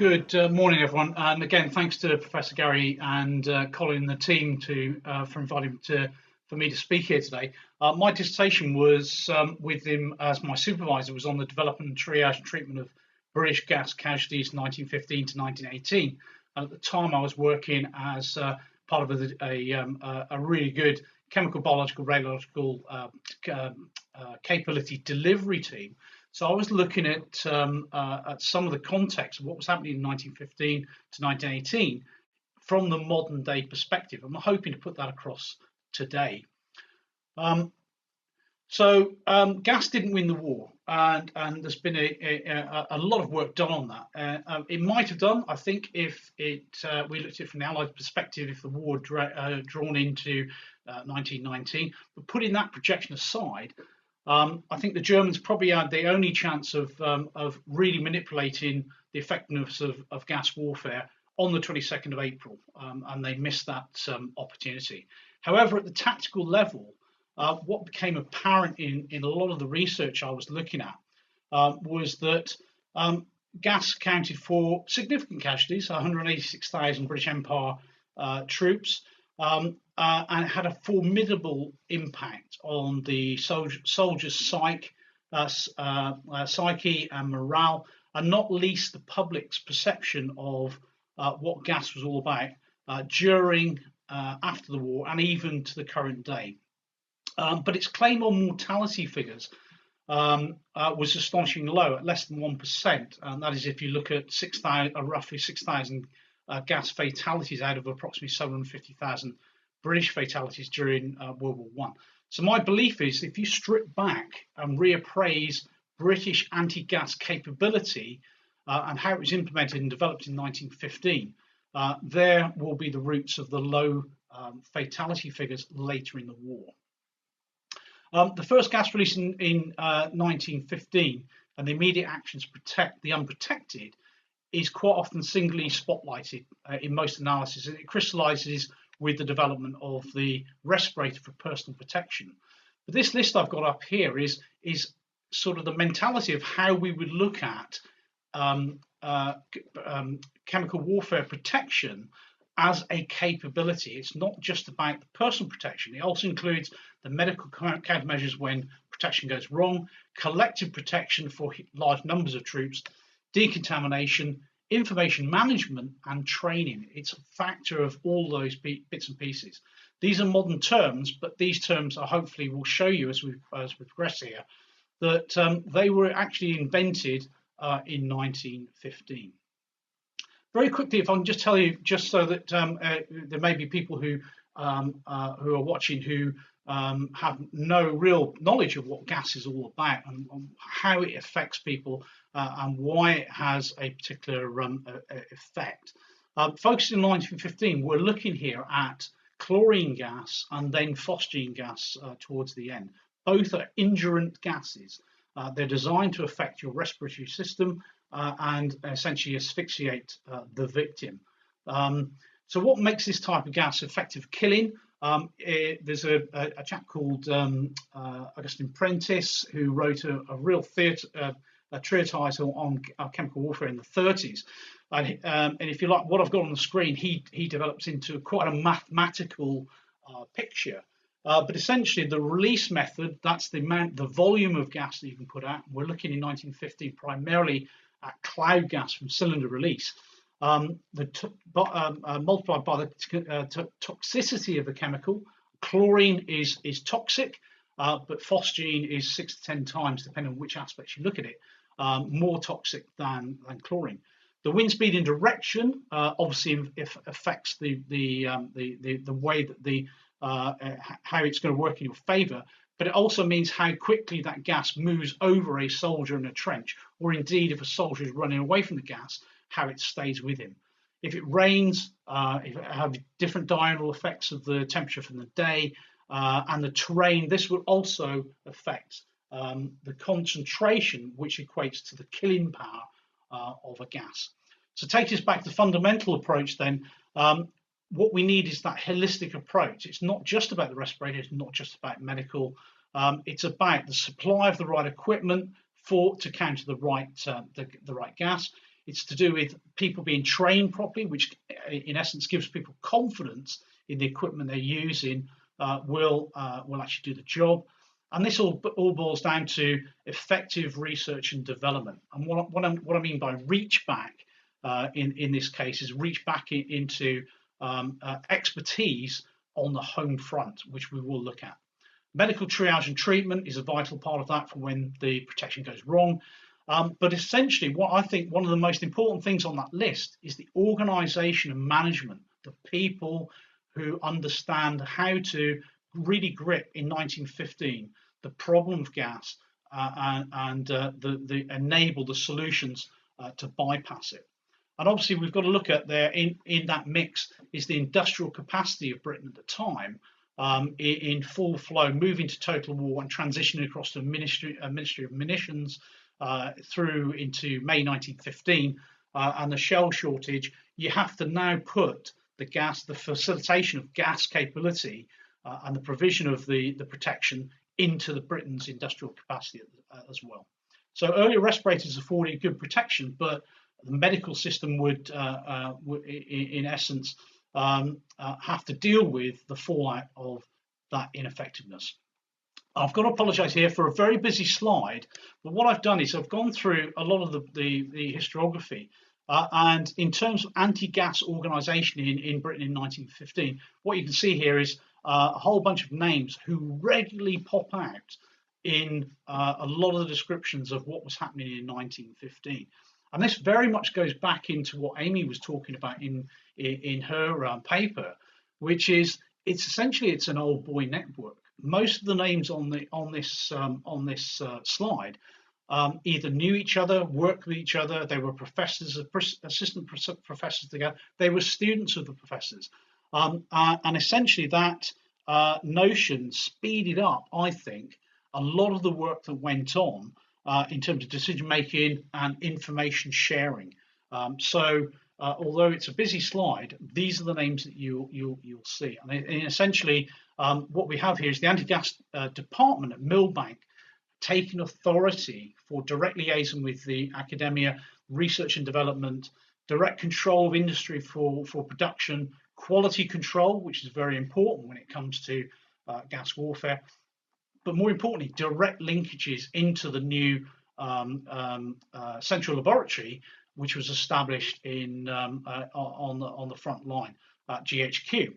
Good morning, everyone. And again, thanks to Professor Gary and Colin and the team for inviting for me to speak here today. My dissertation was with him as my supervisor, was on the development and triage and treatment of British gas casualties 1915 to 1918. And at the time, I was working as part of a really good chemical, biological, radiological capability delivery team. So I was looking at some of the context of what was happening in 1915 to 1918 from the modern day perspective. I'm hoping to put that across today. Gas didn't win the war, and there's been a lot of work done on that. It might have done, I think, if we looked at it from the Allied perspective, if the war drawn into 1919. But putting that projection aside, I think the Germans probably had the only chance of really manipulating the effectiveness of gas warfare on the 22nd of April, and they missed that opportunity. However, at the tactical level, what became apparent in a lot of the research I was looking at was that gas accounted for significant casualties, 186,000 British Empire troops, and it had a formidable impact on the soldiers' psyche and morale, and not least the public's perception of what gas was all about during, after the war, and even to the current day. But its claim on mortality figures was astonishingly low, at less than 1%, and that is if you look at roughly 6,000 gas fatalities out of approximately 750,000 British fatalities during World War I. So my belief is, if you strip back and reappraise British anti-gas capability and how it was implemented and developed in 1915, there will be the roots of the low fatality figures later in the war. The first gas release in 1915 and the immediate actions to protect the unprotected is quite often singly spotlighted in most analysis, and it crystallizes with the development of the respirator for personal protection. But this list I've got up here is sort of the mentality of how we would look at chemical warfare protection as a capability. It's not just about the personal protection. It also includes the medical countermeasures when protection goes wrong, collective protection for large numbers of troops, decontamination, information management, and training. It's a factor of all those bits and pieces. These are modern terms, but these terms are hopefully will show you as we progress here that they were actually invented in 1915. Very quickly, if I can just tell you, just so that there may be people who are watching who have no real knowledge of what gas is all about and how it affects people and why it has a particular effect. Focusing on 1915, we're looking here at chlorine gas and then phosgene gas towards the end. Both are indurant gases. They're designed to affect your respiratory system and essentially asphyxiate the victim. So what makes this type of gas effective killing? There's a chap called Augustine Prentice who wrote a real treatise on chemical warfare in the 30s. And if you like what I've got on the screen, he develops into quite a mathematical picture. But essentially, the release method, that's the volume of gas that you can put out. We're looking in 1915 primarily at cloud gas from cylinder release. Multiplied by the toxicity of the chemical. Chlorine is toxic, but phosgene is 6 to 10 times, depending on which aspects you look at it, more toxic than chlorine. The wind speed and direction obviously affects the way that how it's going to work in your favour, but it also means how quickly that gas moves over a soldier in a trench, or indeed if a soldier is running away from the gas, how it stays with him. If it rains, if it have different diurnal effects of the temperature from the day and the terrain, this will also affect the concentration, which equates to the killing power of a gas. So take us back to the fundamental approach then. What we need is that holistic approach. It's not just about the respirator, it's not just about medical, it's about the supply of the right equipment to counter the right gas. It's to do with people being trained properly, which in essence gives people confidence in the equipment they're using will actually do the job. And this all boils down to effective research and development. And what I mean by reach back in this case is reach back into expertise on the home front, which we will look at. Medical triage and treatment is a vital part of that for when the protection goes wrong. But essentially, what I think one of the most important things on that list is the organisation and management, the people who understand how to really grip in 1915 the problem of gas and enable the solutions to bypass it. And obviously, we've got to look at there in that mix is the industrial capacity of Britain at the time. In full flow, moving to total war and transitioning across to Ministry of Munitions through into May 1915 and the shell shortage, you have to now put the facilitation of gas capability and the provision of the protection into the Britain's industrial capacity as well. So earlier respirators afforded good protection, but the medical system would in essence, have to deal with the fallout of that ineffectiveness. I've got to apologise here for a very busy slide, but what I've done is I've gone through a lot of the historiography, and in terms of anti-gas organisation in Britain in 1915, what you can see here is a whole bunch of names who regularly pop out in a lot of the descriptions of what was happening in 1915. And this very much goes back into what Amy was talking about in her paper, which is it's an old boy network. Most of the names on this slide either knew each other, worked with each other. They were professors, assistant professors together. They were students of the professors, and essentially that notion speeded up, I think, a lot of the work that went on in terms of decision making and information sharing. Although it's a busy slide, these are the names that you'll see. And essentially, what we have here is the AntiGas Department at Millbank taking authority for direct liaison with the academia, research and development, direct control of industry for production, quality control, which is very important when it comes to gas warfare, but more importantly, direct linkages into the new central laboratory, which was established on the front line at GHQ.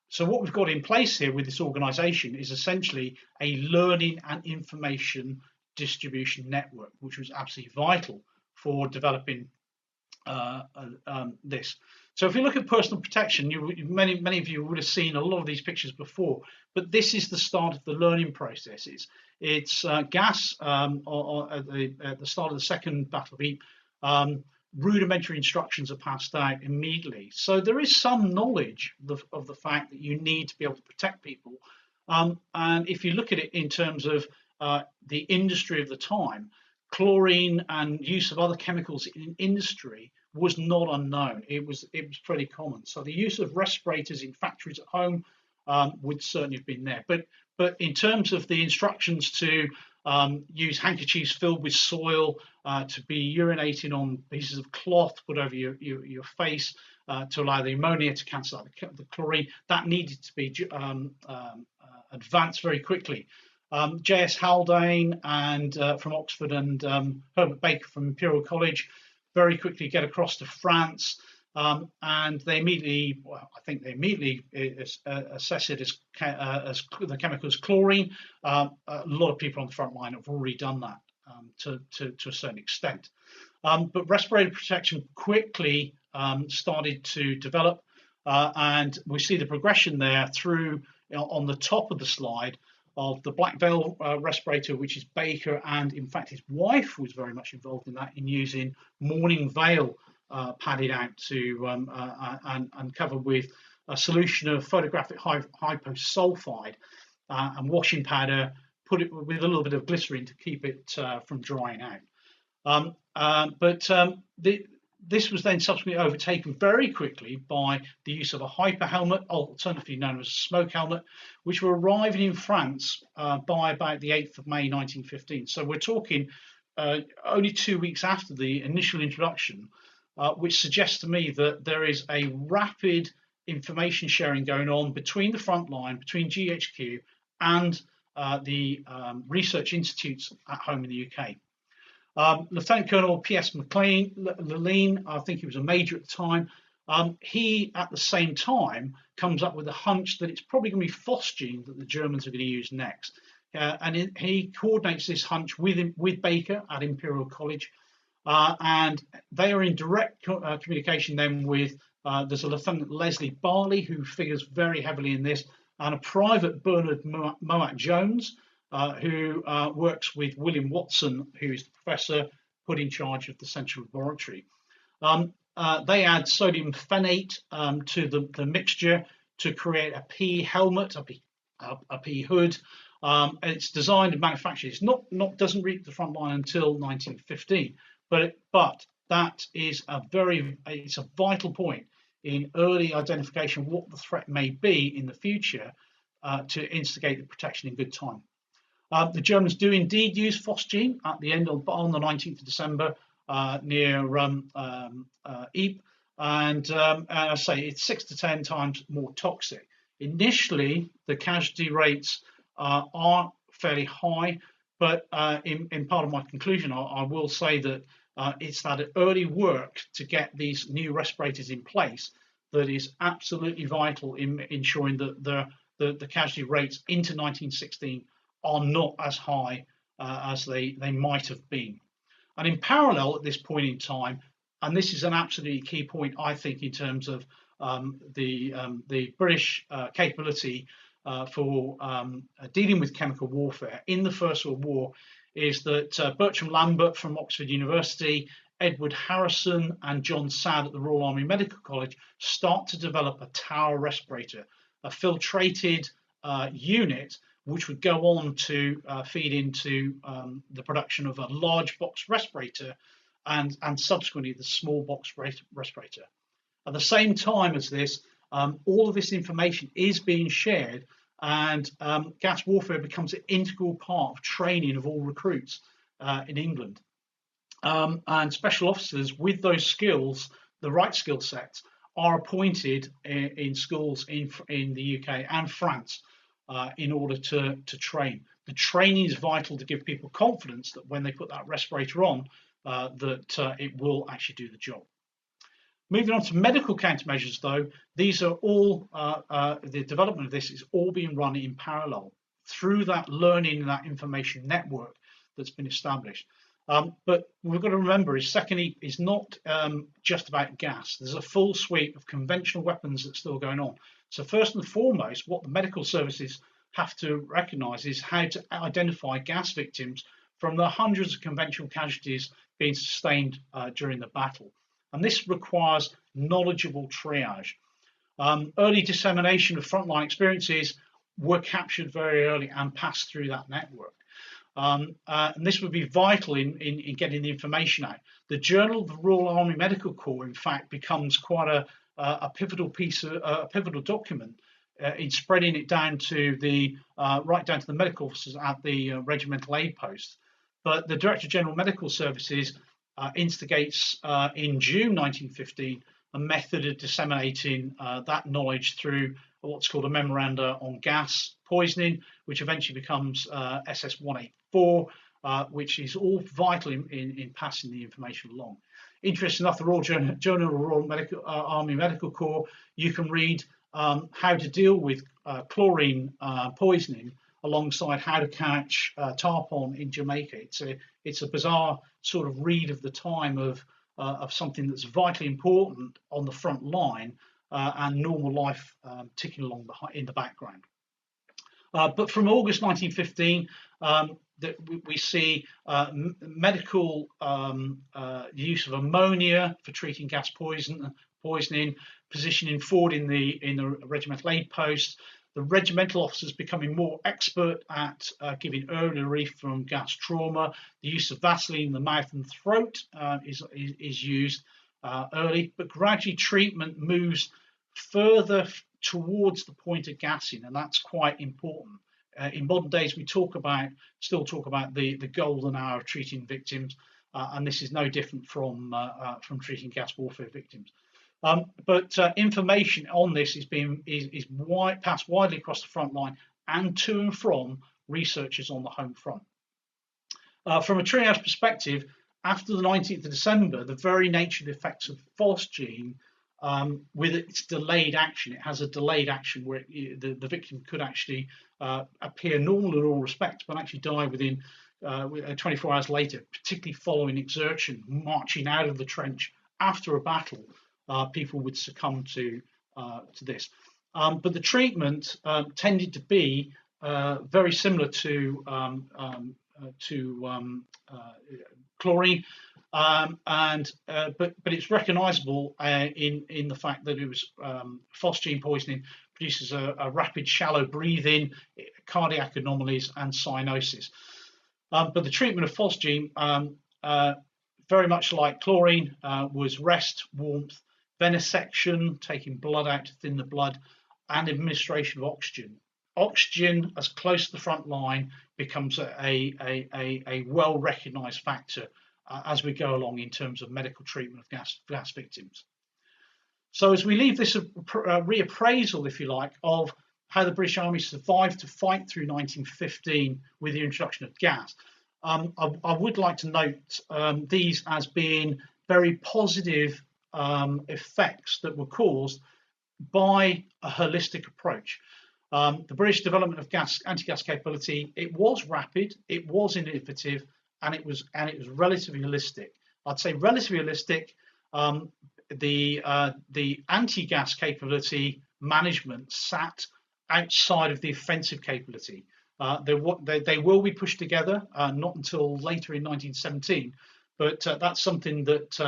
So what we've got in place here with this organisation is essentially a learning and information distribution network, which was absolutely vital for developing this. So if you look at personal protection, many of you would have seen a lot of these pictures before, but this is the start of the learning process. It's gas at the start of the Second Battle of Ypres. Rudimentary instructions are passed out immediately. So there is some knowledge of the fact that you need to be able to protect people. And if you look at it in terms of the industry of the time, chlorine and use of other chemicals in industry was not unknown. It was pretty common. So the use of respirators in factories at home would certainly have been there. But in terms of the instructions to use handkerchiefs filled with soil, to be urinating on pieces of cloth put over your face to allow the ammonia to cancel out the chlorine, that needed to be advanced very quickly. J.S. Haldane and from Oxford and Herbert Baker from Imperial College very quickly get across to France, and they immediately, I think they immediately assess it as the chemical as chlorine. A lot of people on the front line have already done that to a certain extent. But respiratory protection quickly started to develop, and we see the progression there through on the top of the slide of the Black Veil respirator, which is Baker, and in fact his wife was very much involved in that, in using morning veil padded out to and covered with a solution of photographic hyposulfide and washing powder, put it with a little bit of glycerine to keep it from drying out. This was then subsequently overtaken very quickly by the use of a hyper helmet, alternatively known as a smoke helmet, which were arriving in France by about the 8th of May 1915. So we're talking only 2 weeks after the initial introduction. which suggests to me that there is a rapid information sharing going on between the front line, between GHQ and the research institutes at home in the UK. Lieutenant Colonel P.S. Leline, I think he was a major at the time, he at the same time comes up with a hunch that it's probably going to be phosgene that the Germans are going to use next. And he coordinates this hunch with Baker at Imperial College, and they are in direct communication then with, there's a Lieutenant Leslie Barley who figures very heavily in this, and a Private Bernard Moat Jones, who works with William Watson, who is the professor put in charge of the Central Laboratory. They add sodium phenate to the mixture to create a pea helmet, a pea hood. It's designed and manufactured. It's doesn't reach the front line until 1915, but that is it's a vital point in early identification of what the threat may be in the future to instigate the protection in good time. The Germans do indeed use phosgene at the end on the 19th of December near Ypres, and I say it's 6 to 10 times more toxic. Initially, the casualty rates are fairly high, but in part of my conclusion, I will say that it's that early work to get these new respirators in place that is absolutely vital in ensuring that the casualty rates into 1916 are not as high as they might have been. And in parallel at this point in time, and this is an absolutely key point, I think, in terms of the British capability for dealing with chemical warfare in the First World War, is that Bertram Lambert from Oxford University, Edward Harrison and John Sadd at the Royal Army Medical College start to develop a tower respirator, a filtrated unit which would go on to feed into the production of a large box respirator and subsequently the small box respirator. At the same time as this, all of this information is being shared, and gas warfare becomes an integral part of training of all recruits in England. And special officers with those skills, the right skill sets, are appointed in schools in the UK and France in order to train. The training is vital to give people confidence that when they put that respirator on, that it will actually do the job. Moving on to medical countermeasures, though, these are all, the development of this is all being run in parallel through that learning and that information network that's been established. But we've got to remember, secondly, is not just about gas. There's a full suite of conventional weapons that's still going on. So first and foremost, what the medical services have to recognise is how to identify gas victims from the hundreds of conventional casualties being sustained during the battle. And this requires knowledgeable triage. Early dissemination of frontline experiences were captured very early and passed through that network. And this would be vital in getting the information out. The Journal of the Royal Army Medical Corps, in fact, becomes quite a pivotal piece, a pivotal document in spreading it down to the right down to the medical officers at the regimental aid post. But the Director General Medical Services instigates in June 1915 a method of disseminating that knowledge through what's called a memoranda on gas poisoning, which eventually becomes SS 184, which is all vital in passing the information along. Interesting enough, the Royal Journal of the Royal Army Medical Corps, you can read how to deal with chlorine poisoning alongside how to catch tarpon in Jamaica. It's a bizarre sort of read of the time of something that's vitally important on the front line and normal life ticking along in the background. But from August 1915, that we see medical use of ammonia for treating gas poisoning, positioning forward in the regimental aid post. The regimental officers becoming more expert at giving early relief from gas trauma. The use of Vaseline in the mouth and throat is used early, but gradually treatment moves further towards the point of gassing, and that's quite important. In modern days, we still talk about the golden hour of treating victims, and this is no different from treating gas warfare victims. But information on this is passed widely across the front line and to and from researchers on the home front. From a triage perspective, after the 19th of December, the very nature of the effects of phosgene, with its delayed action, it has a delayed action where the victim could actually appear normal in all respects, but actually die within 24 hours later, particularly following exertion, marching out of the trench after a battle. People would succumb to this. But the treatment tended to be very similar to chlorine, but it's recognisable in the fact that it was phosgene poisoning produces a rapid shallow breathing, cardiac anomalies, and cyanosis. But the treatment of phosgene, very much like chlorine, was rest, warmth, venesection, taking blood out to thin the blood, and administration of oxygen. Oxygen, as close to the front line, becomes a well-recognised factor as we go along in terms of medical treatment of gas victims. So as we leave this reappraisal, if you like, of how the British Army survived to fight through 1915 with the introduction of gas, I would like to note these as being very positive effects that were caused by a holistic approach. The British development of anti-gas capability, it was rapid, it was innovative, and it was relatively holistic. I'd say relatively holistic. The anti-gas capability management sat outside of the offensive capability. They will be pushed together, not until later in 1917, but that's something that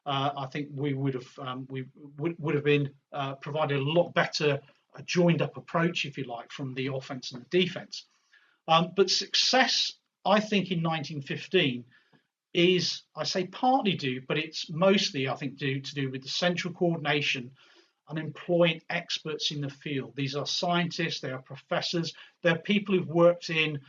I think we would have been provided a lot better, a joined up approach, if you like, from the offense and the defense. But success, I think, in 1915 is, I say partly due, but it's mostly, I think, to do with the central coordination and employing experts in the field. These are scientists, they are professors, they're people who've worked in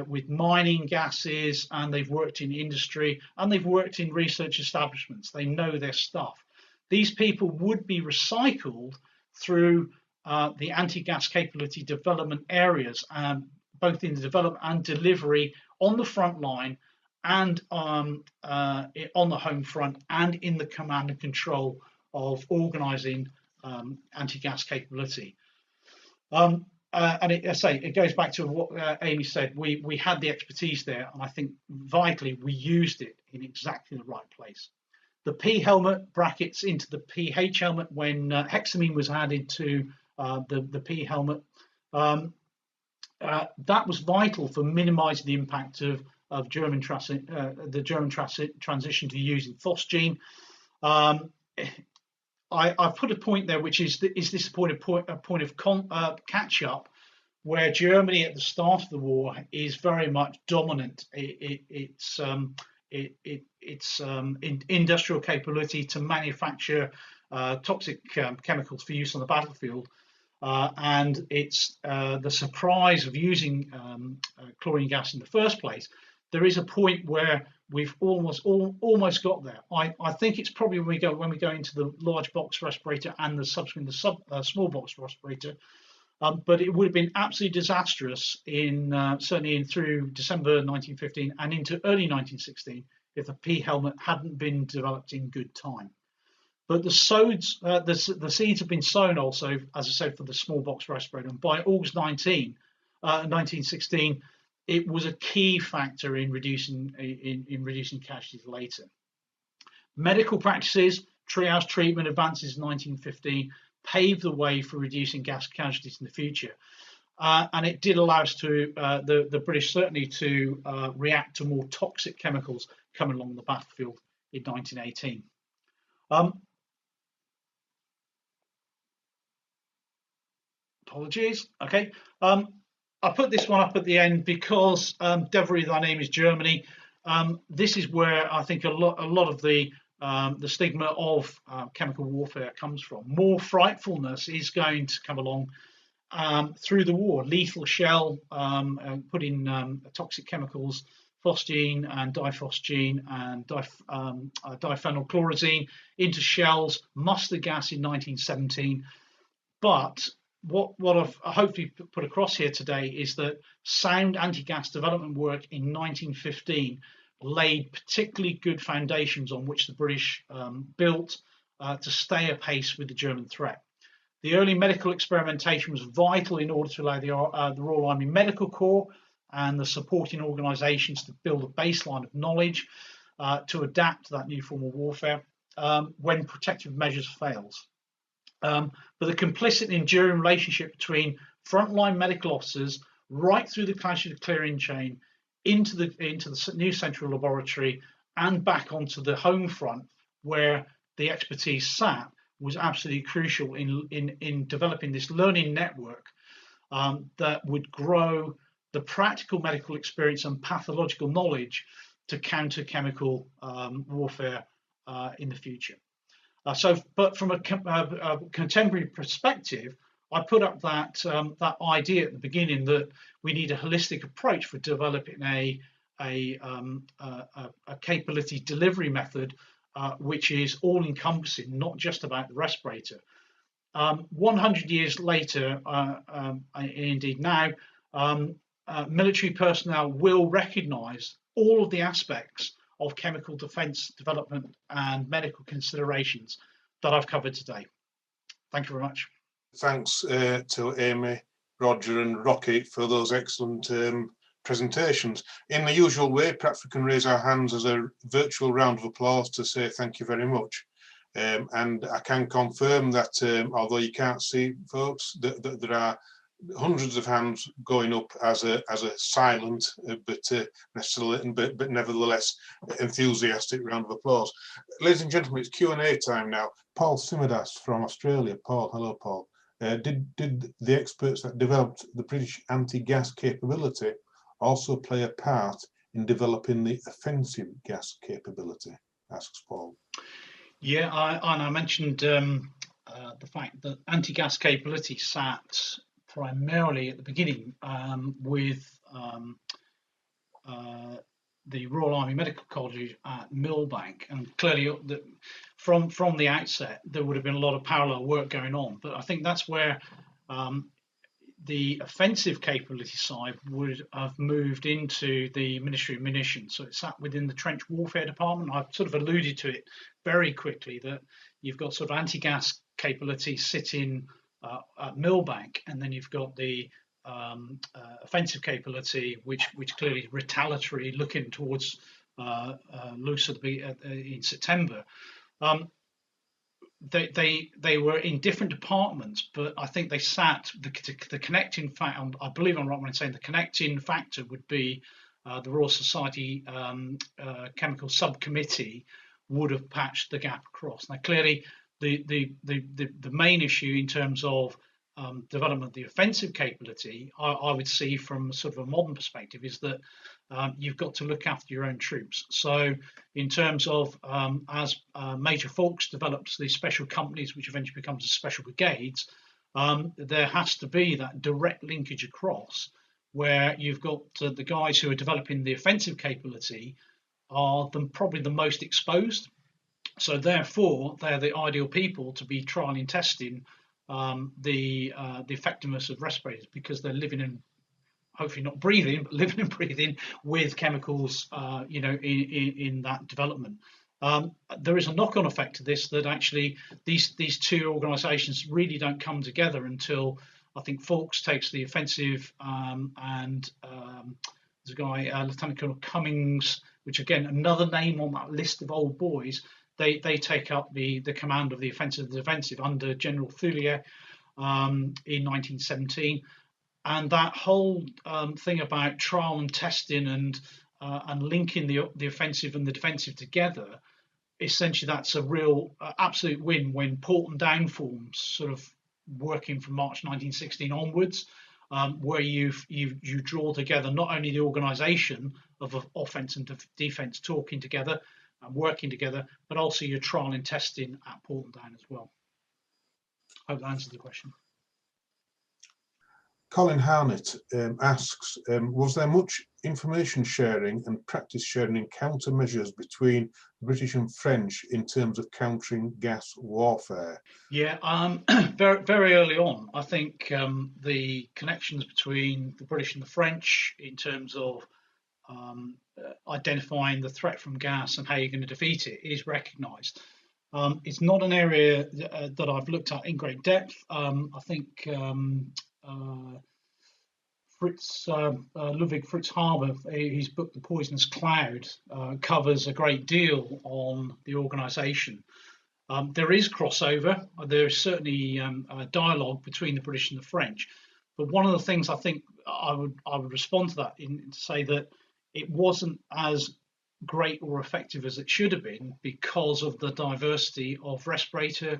with mining gases, and they've worked in industry, and they've worked in research establishments. They know their stuff. These people would be recycled through the anti-gas capability development areas, both in the development and delivery on the front line, and on the home front, and in the command and control of organising anti-gas capability. And it goes back to what Amy said. We had the expertise there, and I think vitally we used it in exactly the right place. The P helmet brackets into the PH helmet when hexamine was added to the P helmet. That was vital for minimising the impact of the German transition to using phosgene. I've put a point there, which is this a point of catch up, where Germany at the start of the war is very much dominant. It's industrial capability to manufacture toxic chemicals for use on the battlefield, and it's the surprise of using chlorine gas in the first place. There is a point where we've almost got there. I think it's probably when we go into the large box respirator and the subsequent small box respirator, but it would have been absolutely disastrous certainly through December 1915 and into early 1916 if the P helmet hadn't been developed in good time. But the seeds have been sown also, as I said, for the small box respirator, and by August 1916. It was a key factor in reducing casualties later. Medical practices, triage treatment advances in 1915 paved the way for reducing gas casualties in the future, and it did allow us to the British certainly to react to more toxic chemicals coming along the battlefield in 1918. Apologies. Okay. I put this one up at the end because Devery, thy name is Germany. This is where I think a lot of the stigma of chemical warfare comes from. More frightfulness is going to come along through the war. Lethal shell, putting toxic chemicals phosgene and diphosgene and diphenylchlorazine into shells, mustard gas in 1917. But what I've hopefully put across here today is that sound anti-gas development work in 1915 laid particularly good foundations on which the British built to stay apace with the German threat. The early medical experimentation was vital in order to allow the Royal Army Medical Corps and the supporting organisations to build a baseline of knowledge to adapt to that new form of warfare when protective measures fails. But the complicit and enduring relationship between frontline medical officers right through the casualty clearing chain into the new central laboratory and back onto the home front where the expertise sat was absolutely crucial in developing this learning network that would grow the practical medical experience and pathological knowledge to counter chemical warfare in the future. But from a contemporary perspective, I put up that idea at the beginning that we need a holistic approach for developing a capability delivery method which is all-encompassing, not just about the respirator. 100 years later, indeed now, military personnel will recognise all of the aspects of chemical defence development and medical considerations that I've covered today. Thank you very much. Thanks to Amy, Roger and Rocky for those excellent presentations. In the usual way, perhaps we can raise our hands as a virtual round of applause to say thank you very much. And I can confirm that although you can't see folks, that there are hundreds of hands going up as a silent but nevertheless enthusiastic round of applause. Ladies and gentlemen, it's Q&A time now. Paul Simidas from Australia. Paul, hello Paul. Did the experts that developed the British anti-gas capability also play a part in developing the offensive gas capability? Asks Paul. Yeah, I mentioned the fact that anti-gas capability sat primarily at the beginning with the Royal Army Medical College at Millbank, and clearly from the outset there would have been a lot of parallel work going on. But I think that's where the offensive capability side would have moved into the Ministry of Munitions. So it sat within the Trench Warfare Department. I've sort of alluded to it very quickly that you've got sort of anti-gas capability sitting at Millbank, and then you've got the offensive capability, which clearly retaliatory, looking towards Loos in September. They were in different departments, but I think they sat the connecting factor. I believe I'm right when I'm saying the connecting factor would be the Royal Society Chemical Subcommittee would have patched the gap across. Now, clearly, the main issue in terms of development of the offensive capability, I would see from sort of a modern perspective, is that you've got to look after your own troops. So in terms of as Major Fawkes develops these special companies, which eventually becomes the special brigades, there has to be that direct linkage across, where you've got the guys who are developing the offensive capability are probably the most exposed. So therefore, they're the ideal people to be trialing and testing the effectiveness of respirators, because they're living and hopefully not breathing, but living and breathing with chemicals, in that development. There is a knock-on effect to this, that actually these two organisations really don't come together until I think Fawkes takes the offensive, and there's a guy, Lieutenant Colonel Cummings, which again another name on that list of old boys. They take up the command of the offensive and defensive under General Thulier in 1917, and that whole thing about trial and testing and linking the offensive and the defensive together, essentially that's a real absolute win when Porton Down forms, sort of working from March 1916 onwards, where you draw together not only the organisation of offence and defence talking together and working together, but also your trial and testing at Porton Down as well. I hope that answers the question. Colin Harnett asks, was there much information sharing and practice sharing in countermeasures between the British and French in terms of countering gas warfare? Yeah, very early on, I think the connections between the British and the French in terms of identifying the threat from gas and how you're going to defeat it is recognised. It's not an area that I've looked at in great depth. I think Ludwig Fritz Haber, his book The Poisonous Cloud, covers a great deal on the organisation. There is crossover. There is certainly a dialogue between the British and the French. But one of the things I think I would respond to that to say that it wasn't as great or effective as it should have been because of the diversity of respirator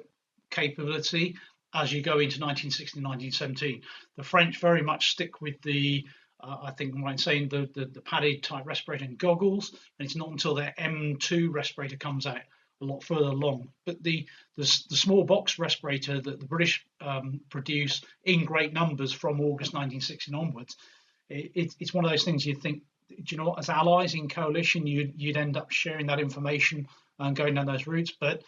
capability as you go into 1916, 1917. The French very much stick with the I think I'm saying the padded type respirator and goggles, and it's not until their M2 respirator comes out a lot further along. But the small box respirator that the British produce in great numbers from August 1916 onwards, it's one of those things you think, do you know what, as allies in coalition, you'd end up sharing that information and going down those routes. But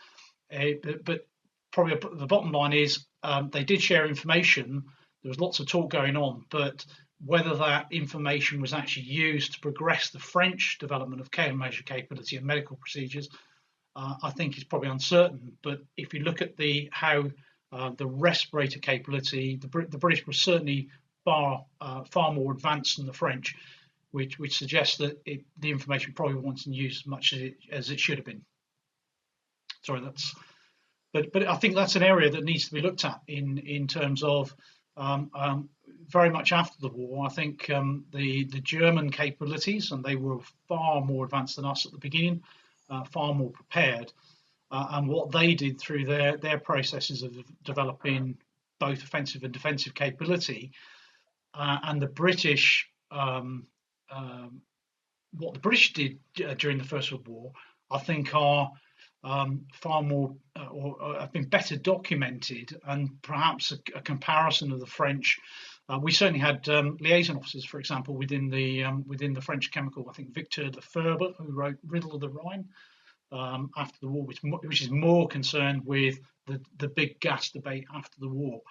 probably the bottom line is they did share information. There was lots of talk going on, but whether that information was actually used to progress the French development of countermeasure capability and medical procedures, I think is probably uncertain. But if you look at how the respirator capability, the British were certainly far more advanced than the French, which suggests that the information probably wasn't used as much as it should have been. Sorry, but I think that's an area that needs to be looked at in terms of very much after the war. I think the German capabilities, and they were far more advanced than us at the beginning, far more prepared, and what they did through their processes of developing both offensive and defensive capability, and the British, what the British did during the First World War, I think are far more or have been better documented, and perhaps a comparison of the French. We certainly had liaison officers, for example, within the French chemical. I think Victor Lefebvre, who wrote Riddle of the Rhine after the war, which is more concerned with the big gas debate after the war.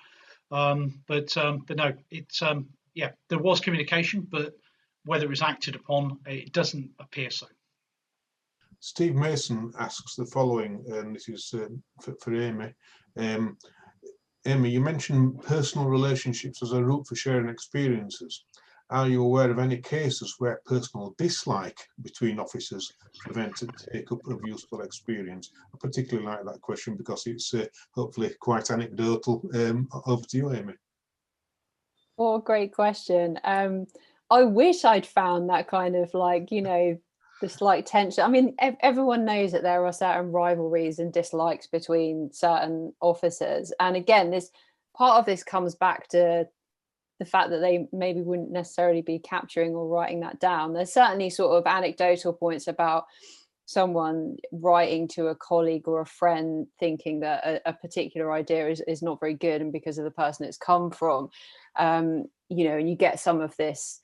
But no, it's there was communication, but whether it was acted upon, it doesn't appear so. Steve Mason asks the following, and this is for Amy. Amy, you mentioned personal relationships as a route for sharing experiences. Are you aware of any cases where personal dislike between officers prevented take-up of useful experience? I particularly like that question because it's hopefully quite anecdotal. Over to you, Amy. What a great question. I wish I'd found that kind of the slight tension. I mean, everyone knows that there are certain rivalries and dislikes between certain officers. And again, part of this comes back to the fact that they maybe wouldn't necessarily be capturing or writing that down. There's certainly sort of anecdotal points about someone writing to a colleague or a friend thinking that a particular idea is not very good, and because of the person it's come from, and you get some of this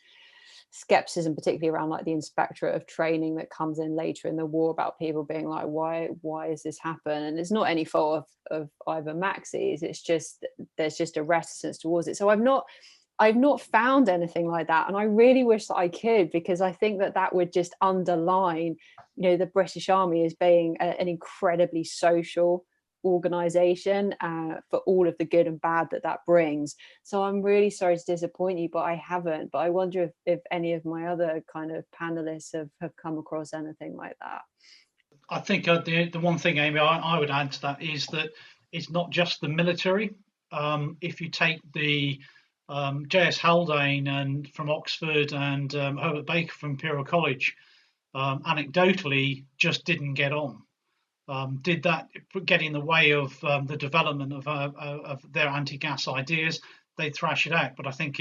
skepticism, particularly around the inspectorate of training that comes in later in the war about people being like, why has this happened? And it's not any fault of either Maxis, it's just there's just a reticence towards it. So I've not found anything like that, and I really wish that I could, because I think that would just underline the British Army as being an incredibly social organization for all of the good and bad that brings. So I'm really sorry to disappoint you, but I haven't. But I wonder if any of my other kind of panelists have come across anything like that. I think the one thing, Amy, I would add to that is that it's not just the military. If you take the J.S. Haldane and from Oxford and Herbert Baker from Imperial College, anecdotally just didn't get on. Did that get in the way of the development of their anti-gas ideas? They thrash it out, but I think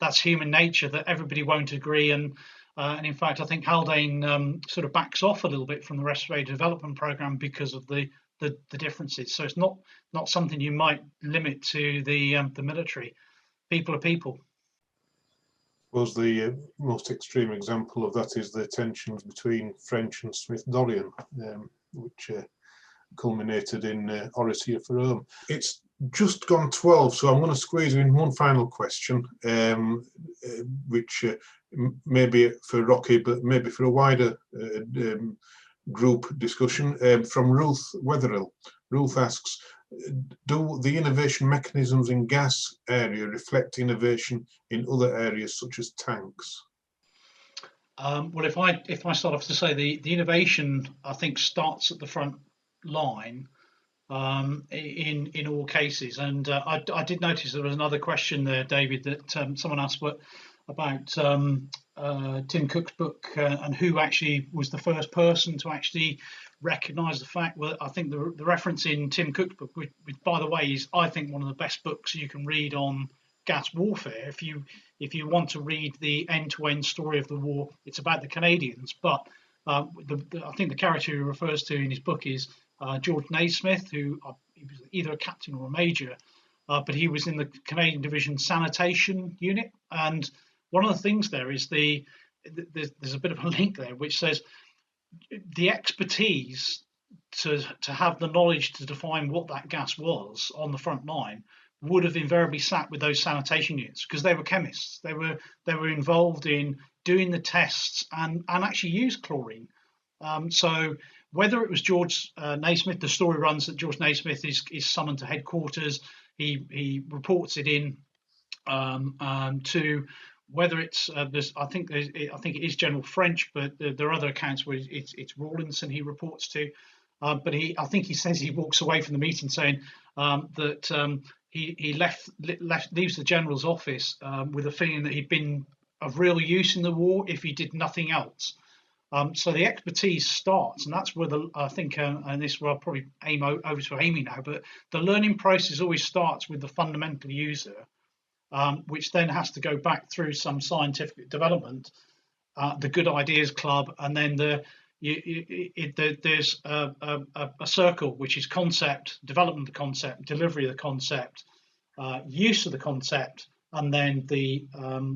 that's human nature, that everybody won't agree, and in fact, I think Haldane sort of backs off a little bit from the respirator development program because of the differences. So it's not something you might limit to the military. People are people. Was the most extreme example of that is the tensions between French and Smith-Dorrien, which culminated in Oratia for Rome. It's just gone 12, so I'm going to squeeze in one final question, which maybe for Rocky, but maybe for a wider group discussion, from Ruth Wetherill. Ruth asks, do the innovation mechanisms in gas area reflect innovation in other areas such as tanks? Well, if I start off to say the innovation, I think, starts at the front line in all cases. And I did notice there was another question there, David, that someone asked about Tim Cook's book and who actually was the first person to actually recognise the fact. Well, I think the reference in Tim Cook's book, which by the way is, I think, one of the best books you can read on gas warfare. If you want to read the end-to-end story of the war, it's about the Canadians. But I think the character he refers to in his book is George Naismith, who he was either a captain or a major, but he was in the Canadian Division Sanitation Unit. And one of the things there is there's a bit of a link there, which says the expertise to have the knowledge to define what that gas was on the front line would have invariably sat with those sanitation units, because they were chemists. They were involved in doing the tests and actually used chlorine. So whether it was George Naismith, the story runs that George Naismith is summoned to headquarters. He reports it in to whether it's I think it is General French, but there are other accounts where it's Rawlinson he reports to. But I think he says he walks away from the meeting saying that he leaves the general's office with a feeling that he'd been of real use in the war if he did nothing else. So the expertise starts, and that's where I think, and this will probably aim over to Amy now, but the learning process always starts with the fundamental user, which then has to go back through some scientific development, the Good Ideas Club, and then there's a circle, which is concept, development of the concept, delivery of the concept, use of the concept, and then the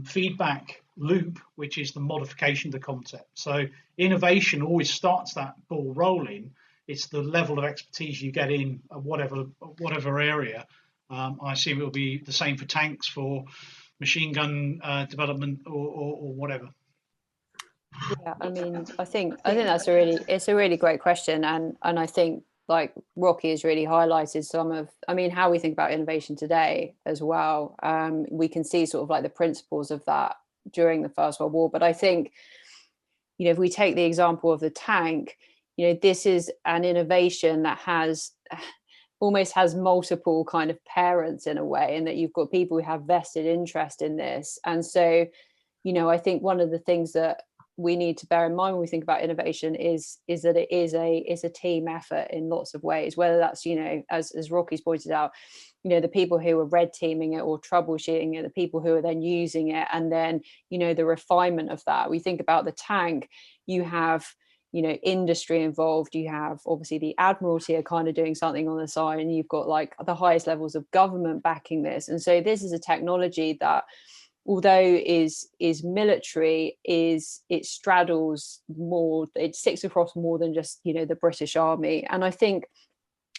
feedback loop, which is the modification of the concept. So innovation always starts that ball rolling. It's the level of expertise you get in whatever area. I assume it will be the same for tanks, for machine gun development, or whatever. Yeah, I mean, I think that's a really great question, and I think, like Rocky has really highlighted some of, how we think about innovation today as well. We can see sort of like the principles of that during the First World War. But I think, if we take the example of the tank, this is an innovation that almost has multiple kind of parents in a way, and that you've got people who have vested interest in this. And so, I think one of the things that we need to bear in mind when we think about innovation is that it is a team effort in lots of ways, whether that's, as Rocky's pointed out, the people who are red teaming it or troubleshooting it, the people who are then using it, and then, the refinement of that. We think about the tank, you have, industry involved, you have obviously the Admiralty are kind of doing something on the side, and you've got like the highest levels of government backing this. And so this is a technology that, although is military, it straddles more, it sits across more than just the British Army. And I think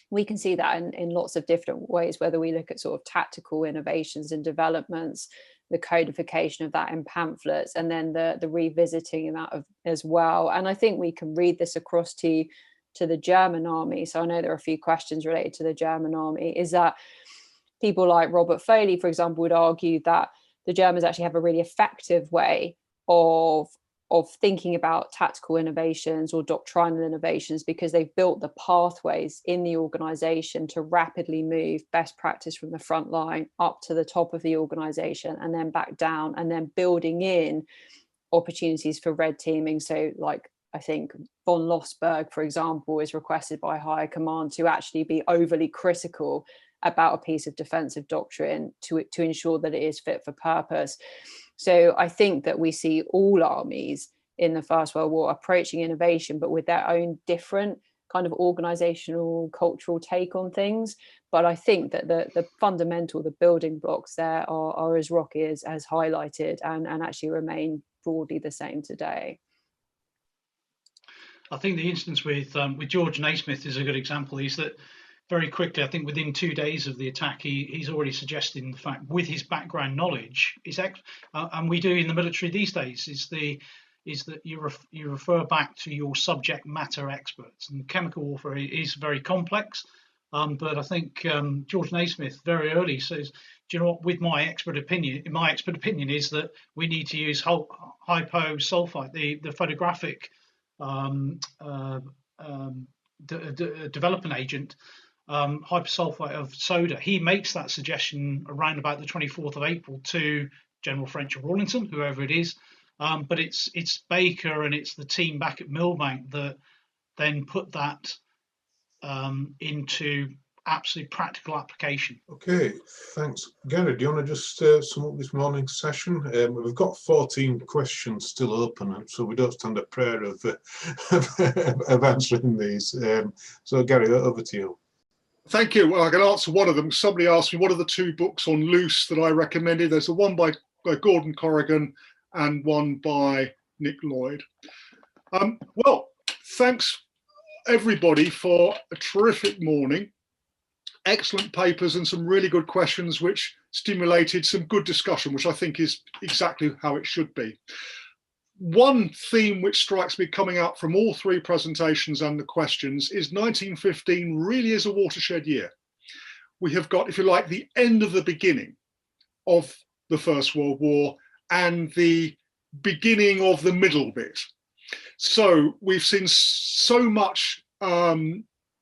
we can see that in lots of different ways, whether we look at sort of tactical innovations and developments, the codification of that in pamphlets, and then the revisiting that as well. And I think we can read this across to the German army. So I know there are a few questions related to the German army, is that people like Robert Foley, for example, would argue that the Germans actually have a really effective way of thinking about tactical innovations or doctrinal innovations, because they've built the pathways in the organization to rapidly move best practice from the front line up to the top of the organization and then back down, and then building in opportunities for red teaming. So like, I think von Lossberg, for example, is requested by higher command to actually be overly critical about a piece of defensive doctrine to ensure that it is fit for purpose. So I think that we see all armies in the First World War approaching innovation, but with their own different kind of organizational, cultural take on things. But I think that the fundamental, the building blocks there are as Rocky has highlighted, and actually remain broadly the same today. I think the instance with George Naismith is a good example. Is that very quickly, I think within 2 days of the attack, he's already suggesting the fact, with his background knowledge, and we do in the military these days, is that you refer back to your subject matter experts. And chemical warfare is very complex, but I think George Naismith very early says, do you know what, with my expert opinion is that we need to use hyposulfite, the photographic developing agent, hypersulfite of soda. He makes that suggestion around about the 24th of April to General French or Rawlinson, whoever it is. But it's Baker and it's the team back at Millbank that then put that into absolutely practical application. Okay, thanks. Gary, do you want to just sum up this morning's session? We've got 14 questions still open, so we don't stand a prayer of answering these. So Gary, over to you. Thank you. Well, I can answer one of them. Somebody asked me, what are the 2 books on loose that I recommended? There's a one by Gordon Corrigan and one by Nick Lloyd. Well, thanks everybody for a terrific morning. Excellent papers and some really good questions which stimulated some good discussion, which I think is exactly how it should be. One theme which strikes me coming out from all 3 presentations and the questions is 1915 really is a watershed year. We have got, if you like, the end of the beginning of the First World War and the beginning of the middle bit. So we've seen so much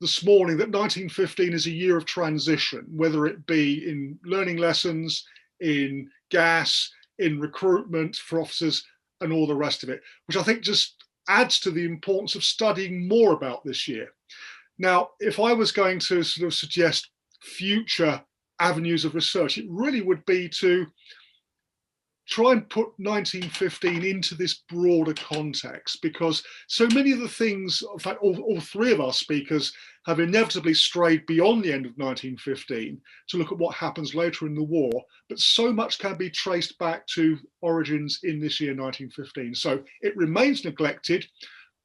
this morning that 1915 is a year of transition, whether it be in learning lessons, in gas, in recruitment for officers, and all the rest of it, which I think just adds to the importance of studying more about this year. Now, if I was going to sort of suggest future avenues of research, it really would be to try and put 1915 into this broader context, because so many of the things, in fact, all 3 of our speakers have inevitably strayed beyond the end of 1915 to look at what happens later in the war, but so much can be traced back to origins in this year 1915. So it remains neglected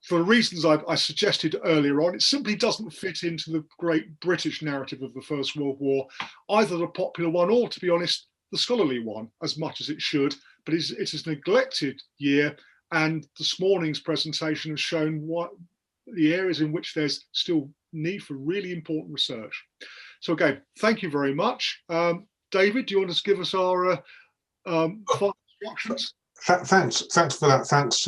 for reasons I suggested earlier on. It simply doesn't fit into the great British narrative of the First World War, either the popular one or, to be honest, the scholarly one, as much as it should, but it is a neglected year, and this morning's presentation has shown what the areas in which there's still need for really important research. So again, thank you very much. David, do you want to give us our final instructions? Thanks for that. Thanks,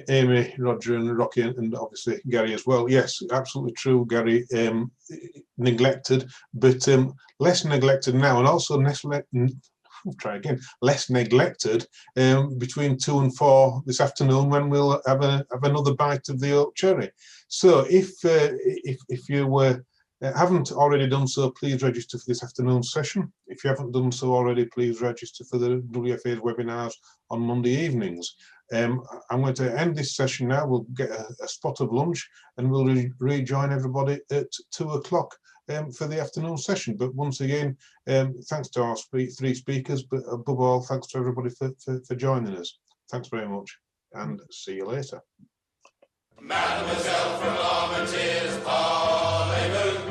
Amy, Roger and Rocky, and obviously Gary as well. Yes, absolutely true, Gary. Neglected, but less neglected now, and also less neglected between 2 and 4 this afternoon, when we'll have another bite of the oak cherry. So if you haven't already done so, please register for this afternoon's session. If you haven't done so already, please register for the WFA's webinars on Monday evenings. I'm going to end this session now. We'll get a spot of lunch and we'll rejoin everybody at 2 o'clock for the afternoon session. But once again, thanks to our 3 speakers, but above all, thanks to everybody for joining us. Thanks very much, and see you later. Mademoiselle from Armentières, parlez-vous.